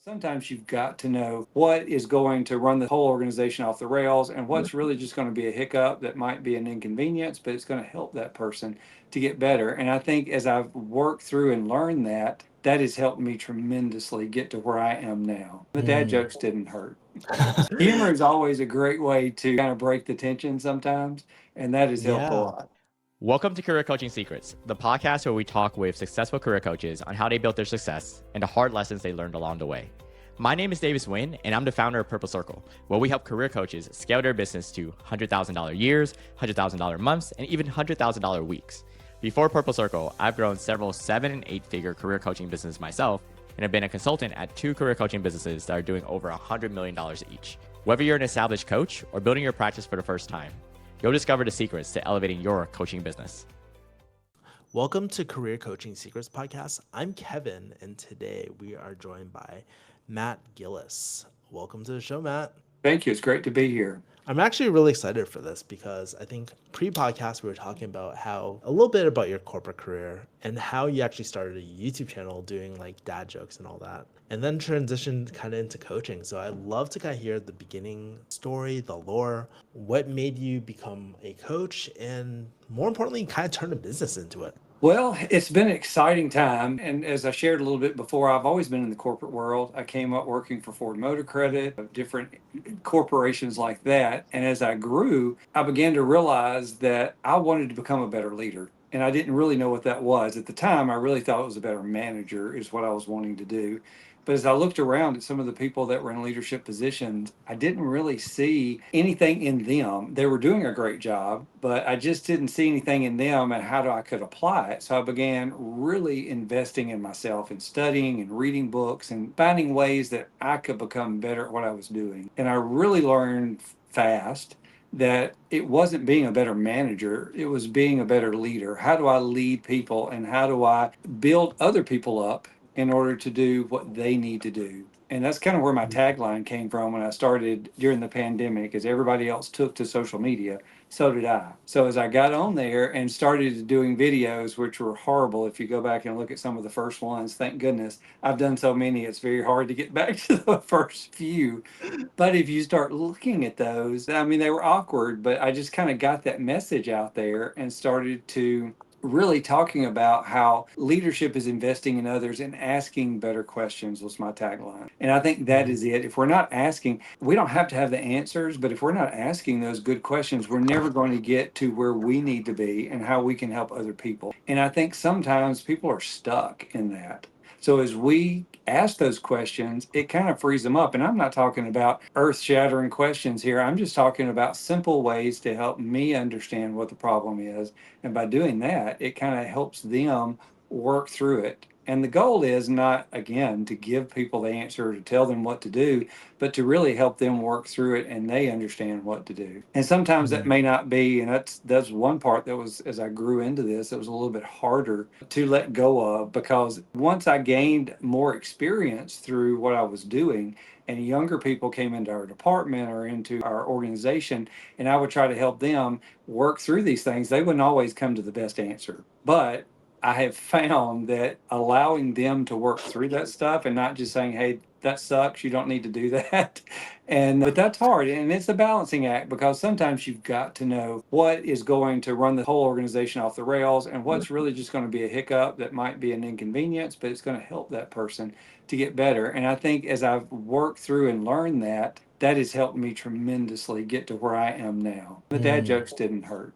Sometimes you've got to know what is going to run the whole organization off the rails and what's really just going to be a hiccup that might be an inconvenience, but it's going to help that person to get better. And I think as I've worked through and learned that, that has helped me tremendously get to where I am now. The dad jokes didn't hurt. Humor is always a great way to kind of break the tension sometimes, and that has helped a Yeah. lot. Welcome to Career Coaching Secrets, the podcast where we talk with successful career coaches on how they built their success and the hard lessons they learned along the way. My name is Davis Wynn, and I'm the founder of Purple Circle, where we help career coaches scale their business to $100,000 years, $100,000 months, and even $100,000 weeks. Before Purple Circle, I've grown several 7- and 8-figure career coaching businesses myself, and have been a consultant at 2 career coaching businesses that are doing over $100 million each. Whether you're an established coach or building your practice for the first time, you'll discover the secrets to elevating your coaching business. Welcome to Career Coaching Secrets Podcast. I'm Kevin, and today we are joined by Matt Gillis. Welcome to the show, Matt. Thank you. It's great to be here. I'm actually really excited for this because I think pre-podcast we were talking about how a little bit about your corporate career and how you actually started a YouTube channel doing like dad jokes and all that, and then transitioned kind of into coaching. So I'd love to kind of hear the beginning story, the lore, what made you become a coach, and more importantly, kind of turn a business into it. Well, it's been an exciting time. And as I shared a little bit before, I've always been in the corporate world. I came up working for Ford Motor Credit, different corporations like that. And as I grew, I began to realize that I wanted to become a better leader. And I didn't really know what that was. At the time, I really thought it was a better manager, is what I was wanting to do. But as I looked around at some of the people that were in leadership positions, I didn't really see anything in them. They were doing a great job, but I just didn't see anything in them and how I could apply it. So I began really investing in myself and studying and reading books and finding ways that I could become better at what I was doing. And I really learned fast that it wasn't being a better manager, it was being a better leader. How do I lead people and how do I build other people up in order to do what they need to do? And that's kind of where my tagline came from when I started during the pandemic. As everybody else took to social media, so did I. So as I got on there and started doing videos, which were horrible, if you go back and look at some of the first ones, thank goodness I've done so many, it's very hard to get back to the first few. But if you start looking at those, I mean, they were awkward, but I just kind of got that message out there and started to really talking about how leadership is investing in others and asking better questions was my tagline. And I think that is it. If we're not asking, we don't have to have the answers, but if we're not asking those good questions, we're never going to get to where we need to be and how we can help other people. And I think sometimes people are stuck in that. So as we ask those questions, it kind of frees them up. And I'm not talking about earth-shattering questions here. I'm just talking about simple ways to help me understand what the problem is. And by doing that, it kind of helps them work through it. And the goal is not, again, to give people the answer, to tell them what to do, but to really help them work through it and they understand what to do. And sometimes that may not be, and that's one part that was, as I grew into this, it was a little bit harder to let go of, because once I gained more experience through what I was doing, and younger people came into our department or into our organization, and I would try to help them work through these things, they wouldn't always come to the best answer. But I have found that allowing them to work through that stuff and not just saying, hey, that sucks, you don't need to do that. And but that's hard, and it's a balancing act, because sometimes you've got to know what is going to run the whole organization off the rails and what's really just going to be a hiccup that might be an inconvenience, but it's going to help that person to get better. And I think as I've worked through and learned that, that has helped me tremendously get to where I am now. The dad jokes didn't hurt.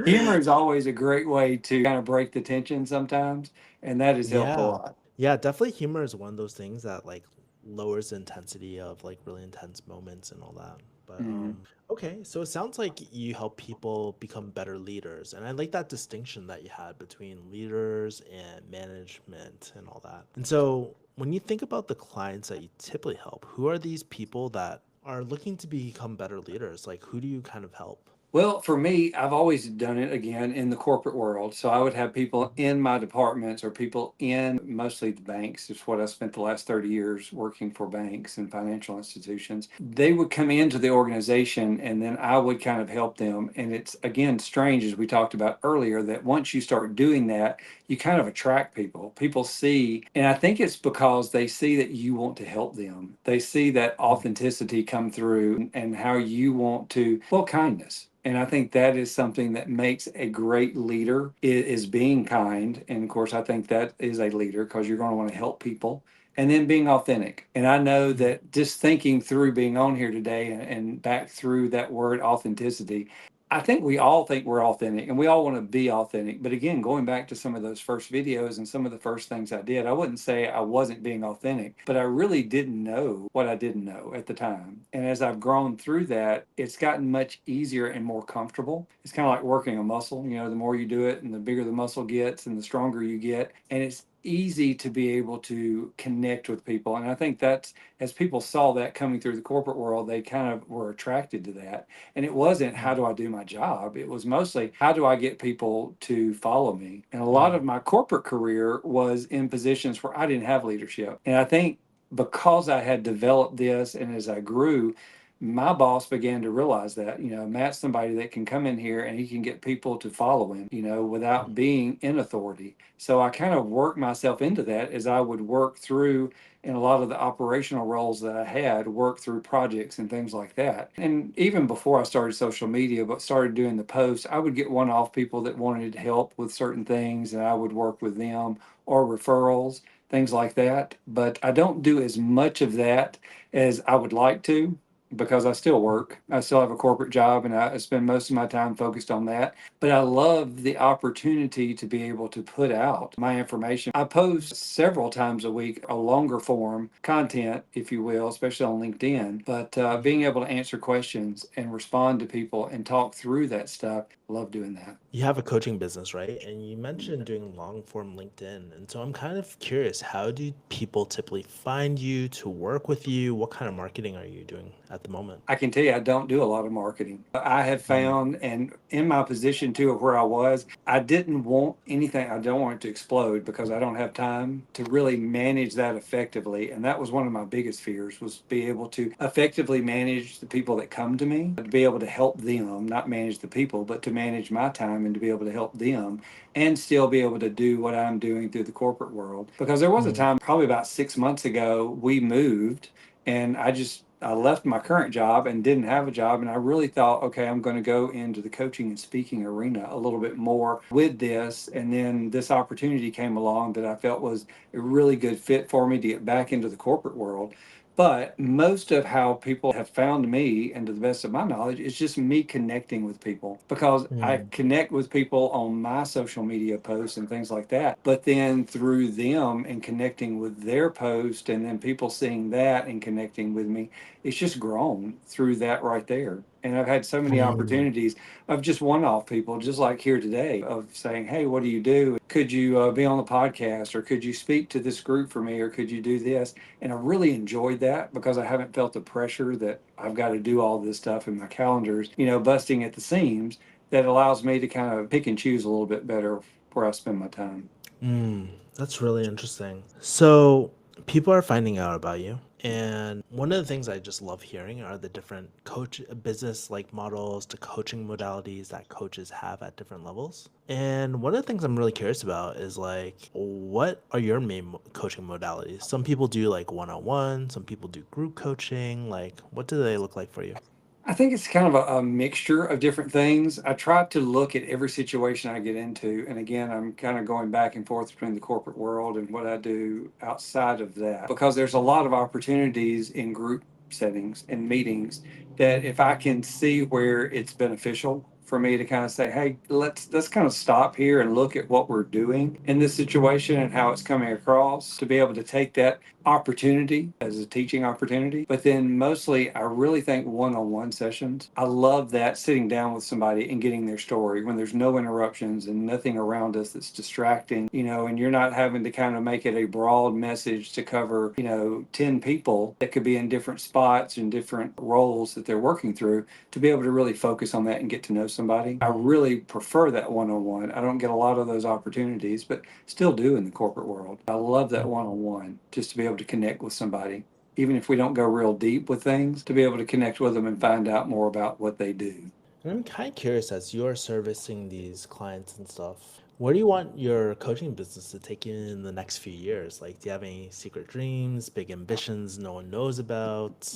Humor is always a great way to kind of break the tension sometimes, and that has helped a Yeah. lot. Yeah, definitely humor is one of those things that like lowers the intensity of like really intense moments and all that. But Mhm. okay, so it sounds like you help people become better leaders. And I like that distinction that you had between leaders and management and all that. And so when you think about the clients that you typically help, who are these people that are looking to become better leaders? Like who do you kind of help? Well, for me, I've always done it again in the corporate world. So I would have people in my departments or people in mostly the banks, is what I spent the last 30 years working for banks and financial institutions. They would come into the organization and then I would kind of help them. And it's again strange, as we talked about earlier, that once you start doing that, you kind of attract people. People see, and I think it's because they see that you want to help them. They see that authenticity come through and how you want to, well, kindness. And I think that is something that makes a great leader is being kind. And of course, I think that is a leader because you're going to want to help people and then being authentic. And I know that just thinking through being on here today and back through that word authenticity, I think we all think we're authentic and we all want to be authentic. But again, going back to some of those first videos and some of the first things I did, I wouldn't say I wasn't being authentic, but I really didn't know what I didn't know at the time. And as I've grown through that, it's gotten much easier and more comfortable. It's kind of like working a muscle. You know, the more you do it and the bigger the muscle gets and the stronger you get. And it's easy to be able to connect with people. And I think that's, as people saw that coming through the corporate world, they kind of were attracted to that. And it wasn't, how do I do my job? It was mostly, how do I get people to follow me? And a lot of my corporate career was in positions where I didn't have leadership. And I think because I had developed this and as I grew, my boss began to realize that, you know, Matt's somebody that can come in here and he can get people to follow him, you know, without being in authority. So I kind of worked myself into that as I would work through in a lot of the operational roles that I had, work through projects and things like that. And even before I started social media, but started doing the posts, I would get one-off people that wanted help with certain things and I would work with them or referrals, things like that. But I don't do as much of that as I would like to because I still work. I still have a corporate job and I spend most of my time focused on that. But I love the opportunity to be able to put out my information. I post several times a week, a longer form content, if you will, especially on LinkedIn. But being able to answer questions and respond to people and talk through that stuff, love doing that. You have a coaching business, right? And you mentioned doing long form LinkedIn. And so I'm kind of curious, how do people typically find you to work with you? What kind of marketing are you doing at the moment? I can tell you, I don't do a lot of marketing. I have found, and in my position too of where I was, I didn't want anything, I don't want it to explode because I don't have time to really manage that effectively. And that was one of my biggest fears, was be able to effectively manage the people that come to me, to be able to help them, not manage the people, but to manage my time and to be able to help them and still be able to do what I'm doing through the corporate world. Because there was a time, probably about 6 months ago, we moved and I left my current job and didn't have a job. And I really thought, okay, I'm going to go into the coaching and speaking arena a little bit more with this. And then this opportunity came along that I felt was a really good fit for me to get back into the corporate world. But most of how people have found me, and to the best of my knowledge, is just me connecting with people because I Mm. connect with people on my social media posts and things like that. But then through them and connecting with their post, and then people seeing that and connecting with me, it's just grown through that right there. And I've had so many Mm. opportunities of just one-off people, just like here today, of saying, "Hey, what do you do? Could you be on the podcast, or could you speak to this group for me, or could you do this?" And I really enjoyed that because I haven't felt the pressure that I've got to do all this stuff in my calendars, you know, busting at the seams. That allows me to kind of pick and choose a little bit better where I spend my time. That's really interesting. So people are finding out about you. And one of the things I just love hearing are the different coach business like models to coaching modalities that coaches have at different levels. And one of the things I'm really curious about is like, what are your main coaching modalities? Some people do like one-on-one, some people do group coaching. Like, what do they look like for you? I think it's kind of a mixture of different things. I try to look at every situation I get into. And again, I'm kind of going back and forth between the corporate world and what I do outside of that because there's a lot of opportunities in group settings and meetings that if I can see where it's beneficial for me to kind of say, hey, let's kind of stop here and look at what we're doing in this situation and how it's coming across, to be able to take that opportunity as a teaching opportunity. But then mostly, I really think one-on-one sessions. I love that, sitting down with somebody and getting their story when there's no interruptions and nothing around us that's distracting, and you're not having to kind of make it a broad message to cover, 10 people that could be in different spots and different roles that they're working through, to be able to really focus on that and get to know somebody. I really prefer that one-on-one. I don't get a lot of those opportunities, but still do in the corporate world. I love that one-on-one, just to be able to connect with somebody, even if we don't go real deep with things, to be able to connect with them and find out more about what they do. And I'm kind of curious, as you're servicing these clients and stuff, where do you want your coaching business to take you in the next few years? Like, do you have any secret dreams, big ambitions no one knows about?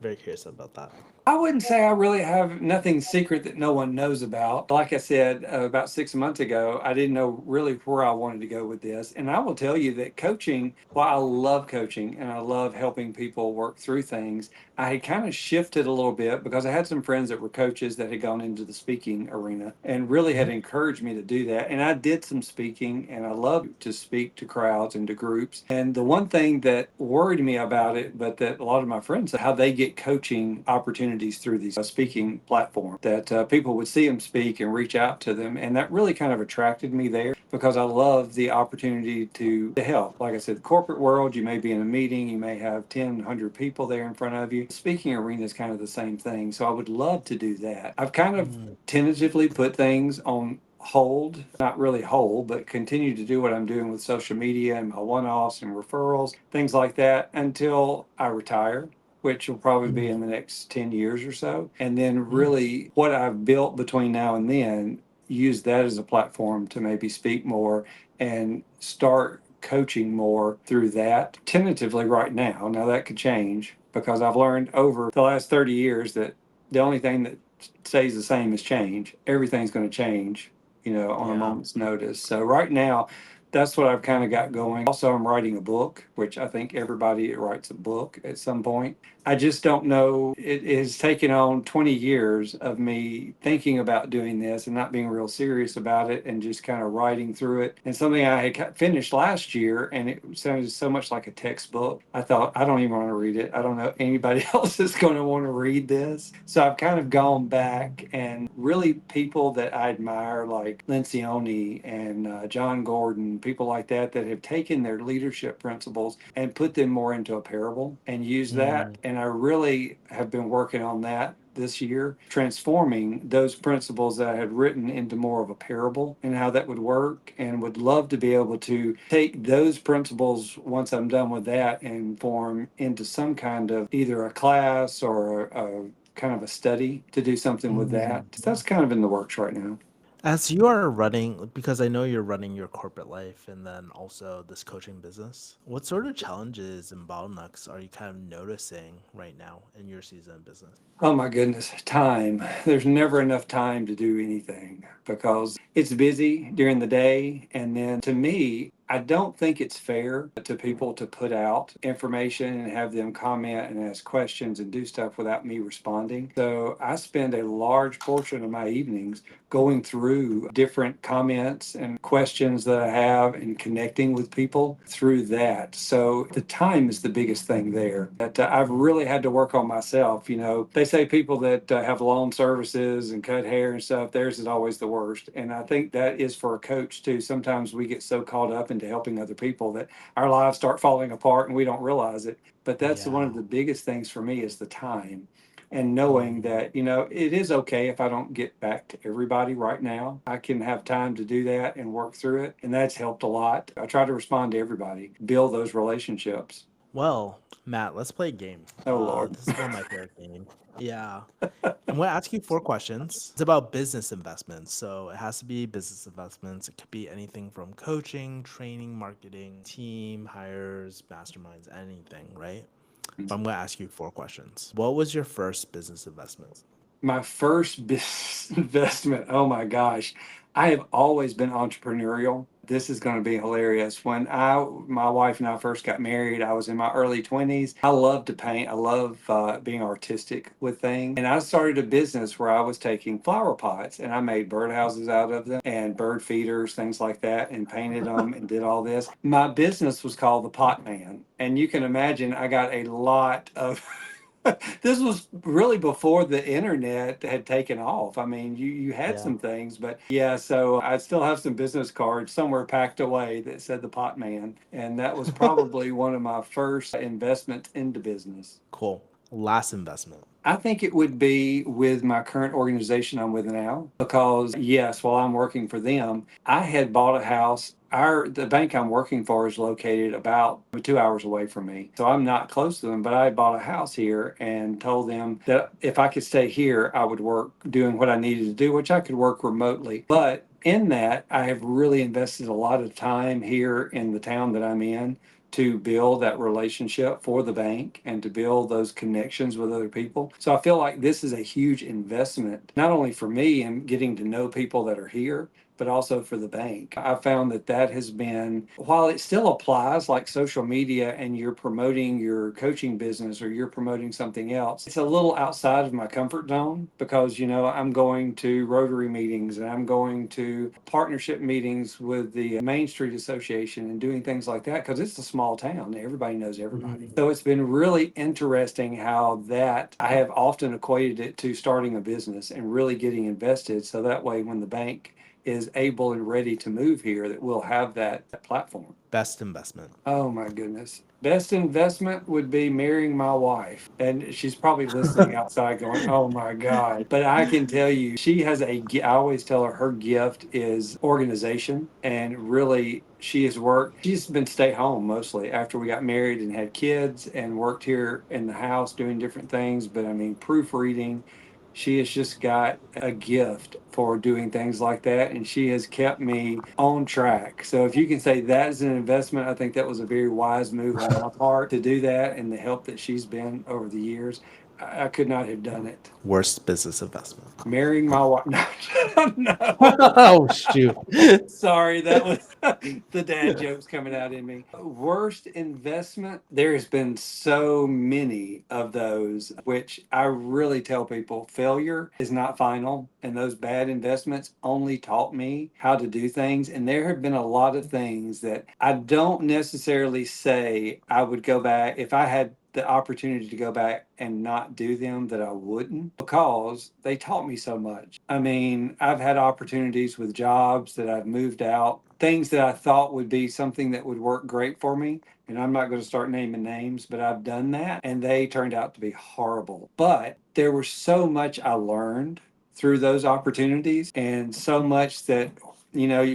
Very curious about that. I wouldn't say I really have nothing secret that no one knows about. Like I said, about 6 months ago, I didn't know really where I wanted to go with this. And I will tell you that coaching, while I love coaching and I love helping people work through things, I had kind of shifted a little bit because I had some friends that were coaches that had gone into the speaking arena and really had encouraged me to do that. And I did some speaking, and I love to speak to crowds and to groups. And the one thing that worried me about it, but that a lot of my friends said, how they get coaching opportunities through these speaking platforms, that people would see them speak and reach out to them. And that really kind of attracted me there, because I love the opportunity to help. Like I said, the corporate world, you may be in a meeting, you may have 10, 100 people there in front of you. Speaking arena is kind of the same thing. So I would love to do that. I've kind of tentatively put things on hold, not really hold, but continue to do what I'm doing with social media and my one-offs and referrals, things like that, until I retire, which will probably be in the next 10 years or so. And then really what I've built between now and then, use that as a platform to maybe speak more and start coaching more through that, tentatively right now. Now that could change, because I've learned over the last 30 years that the only thing that stays the same is change. Everything's going to change, on a Yeah. moment's notice. So right now, that's what I've kind of got going. Also, I'm writing a book, which I think everybody writes a book at some point. I just don't know. It has taken on 20 years of me thinking about doing this and not being real serious about it, and just kind of writing through it. And something I had finished last year, and it sounded so much like a textbook. I thought, I don't even want to read it. I don't know anybody else is going to want to read this. So I've kind of gone back, and really people that I admire, like Lencioni and John Gordon, people like that have taken their leadership principles and put them more into a parable and use that. And I really have been working on that this year, transforming those principles that I had written into more of a parable and how that would work, and would love to be able to take those principles, once I'm done with that, and form into some kind of either a class or a kind of a study to do something with that. That's kind of in the works right now. As you are running, because I know you're running your corporate life and then also this coaching business, what sort of challenges and bottlenecks are you kind of noticing right now in your season of business? Oh my goodness, time. There's never enough time to do anything, because it's busy during the day. And then to me, I don't think it's fair to people to put out information and have them comment and ask questions and do stuff without me responding. So I spend a large portion of my evenings going through different comments and questions that I have and connecting with people through that. So the time is the biggest thing there that I've really had to work on myself. They say people that have lawn services and cut hair and stuff, theirs is always the worst. And I think that is for a coach too. Sometimes we get so caught up into helping other people that our lives start falling apart and we don't realize it. But that's one Yeah. of the biggest things for me, is the time. And knowing that, it is okay if I don't get back to everybody right now. I can have time to do that and work through it. And that's helped a lot. I try to respond to everybody, build those relationships. Well, Matt, let's play a game. Oh, Lord. This is one of my favorite games. Yeah. I'm going to ask you 4 questions. It's about business investments. So it has to be business investments. It could be anything from coaching, training, marketing, team, hires, masterminds, anything, right? But I'm going to ask you 4 questions. What was your first business investment? My first business investment, oh my gosh. I have always been entrepreneurial. This is going to be hilarious. When my wife and I first got married, I was in my early 20s. I love to paint. I love being artistic with things. And I started a business where I was taking flower pots and I made birdhouses out of them and bird feeders, things like that, and painted them and did all this. My business was called The Pot Man. And you can imagine I got a lot of this was really before the internet had taken off. I mean, you had Yeah. some things, but yeah, so I still have some business cards somewhere packed away that said the Pot Man. And that was probably one of my first investments into business. Cool. Last investment. I think it would be with my current organization I'm with now, because yes, while I'm working for them, I had bought a house. The bank I'm working for is located about 2 hours away from me. So I'm not close to them, but I bought a house here and told them that if I could stay here, I would work doing what I needed to do, which I could work remotely. But in that, I have really invested a lot of time here in the town that I'm in to build that relationship for the bank and to build those connections with other people. So I feel like this is a huge investment, not only for me in getting to know people that are here, but also for the bank. I found that has been, while it still applies like social media and you're promoting your coaching business or you're promoting something else, it's a little outside of my comfort zone because, I'm going to Rotary meetings and I'm going to partnership meetings with the Main Street Association and doing things like that because it's a small town. Everybody knows everybody. So it's been really interesting how that I have often equated it to starting a business and really getting invested. So that way, when the bank is able and ready to move here, that we'll have that platform. Best investment. Oh my goodness. Best investment would be marrying my wife. And she's probably listening outside going, oh my God. But I can tell you, she has I always tell her gift is organization. And really, she's been stay home mostly after we got married and had kids and worked here in the house doing different things. But I mean, proofreading. She has just got a gift for doing things like that, and she has kept me on track. So, if you can say that is an investment, I think that was a very wise move on my part to do that, and the help that she's been over the years. I could not have done it. Worst business investment. Marrying my wife. No, Oh, shoot. sorry, that was the dad jokes coming out in me. Worst investment. There has been so many of those, which I really tell people failure is not final. And those bad investments only taught me how to do things. And there have been a lot of things that I don't necessarily say I would go back if I had the opportunity to go back and not do them, that I wouldn't, because they taught me so much. I mean, I've had opportunities with jobs that I've moved out, things that I thought would be something that would work great for me. And I'm not going to start naming names, but I've done that and they turned out to be horrible. But there was so much I learned through those opportunities and so much that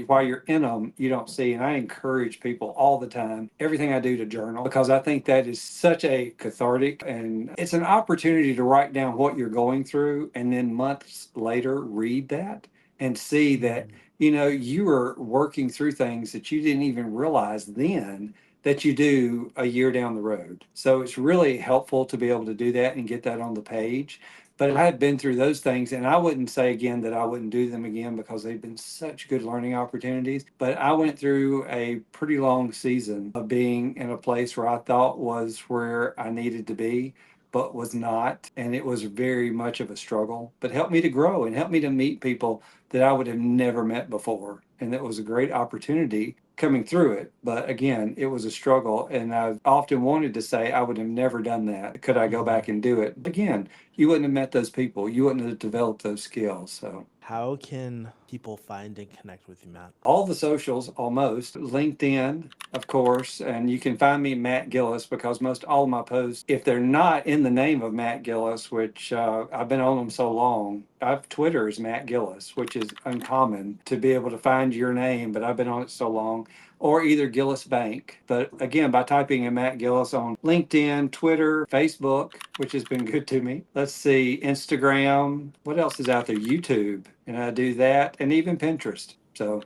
while you're in them, you don't see. And I encourage people all the time, everything I do, to journal, because I think that is such a cathartic and it's an opportunity to write down what you're going through and then months later read that and see that, you were working through things that you didn't even realize then that you do a year down the road. So it's really helpful to be able to do that and get that on the page. But I had been through those things, and I wouldn't say again that I wouldn't do them again because they've been such good learning opportunities. But I went through a pretty long season of being in a place where I thought was where I needed to be, but was not. And it was very much of a struggle, but helped me to grow and helped me to meet people that I would have never met before. And that was a great opportunity coming through it. But again, it was a struggle. And I've often wanted to say I would have never done that. Could I go back and do it? Again, you wouldn't have met those people. You wouldn't have developed those skills. So How can people find and connect with you, Matt? all the socials, almost LinkedIn, of course, and you can find me Matt Gillis because most all of my posts, if they're not in the name of Matt Gillis, which I've been on them so long, I've Twitter is Matt Gillis, which is uncommon to be able to find your name, but I've been on it so long. Or either Gillis Bank. But again, by typing in Matt Gillis on LinkedIn, Twitter, Facebook, which has been good to me. Let's see, Instagram. What else is out there? YouTube. And I do that, and even Pinterest. So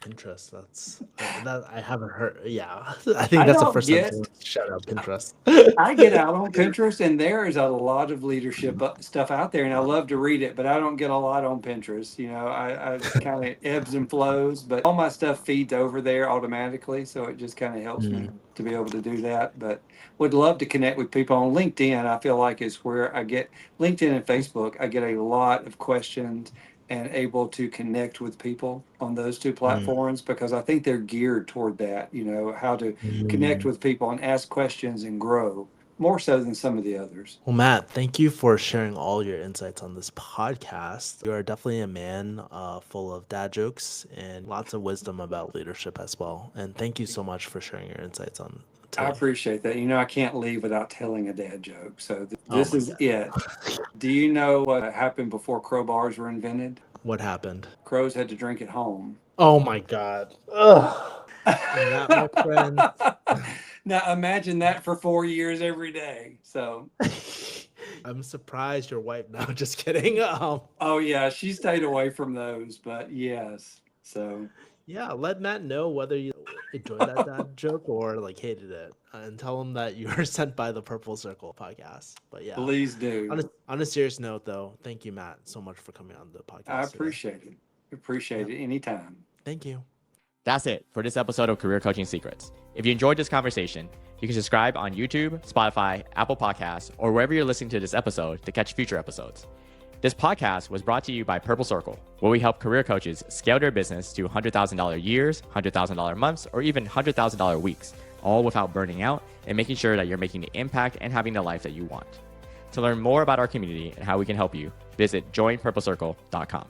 Pinterest. That's that I haven't heard. Yeah, I think I that's the don't first time get someone shout out Pinterest. I get out on Pinterest, and there is a lot of leadership stuff out there, and I love to read it, but I don't get a lot on Pinterest. I kind of ebbs and flows, but all my stuff feeds over there automatically, so it just kind of helps me to be able to do that. But would love to connect with people on LinkedIn. I feel like is where I get LinkedIn and Facebook. I get a lot of questions and able to connect with people on those two platforms because I think they're geared toward that, how to connect with people and ask questions and grow more so than some of the others. Well, Matt, thank you for sharing all your insights on this podcast. You are definitely a man full of dad jokes and lots of wisdom about leadership as well. And thank you so much for sharing your insights on today. I appreciate that. I can't leave without telling a dad joke. So this is God. it. Do you know what happened before crowbars were invented? What happened? Crows had to drink at home. Oh my God. Ugh. And that, my friend. Now imagine that for 4 years every day. So I'm surprised your wife. No, just kidding. oh yeah, she stayed away from those, but yes. So yeah, let Matt know whether you enjoyed that dad joke or like hated it, and tell him that you were sent by the Purple Circle podcast. But yeah, please do. On a serious note, though, thank you, Matt, so much for coming on the podcast. I appreciate it. Appreciate it anytime. Thank you. That's it for this episode of Career Coaching Secrets. If you enjoyed this conversation, you can subscribe on YouTube, Spotify, Apple Podcasts, or wherever you're listening to this episode to catch future episodes. This podcast was brought to you by Purple Circle, where we help career coaches scale their business to $100,000 years, $100,000 months, or even $100,000 weeks, all without burning out and making sure that you're making the impact and having the life that you want. To learn more about our community and how we can help you, visit joinpurplecircle.com.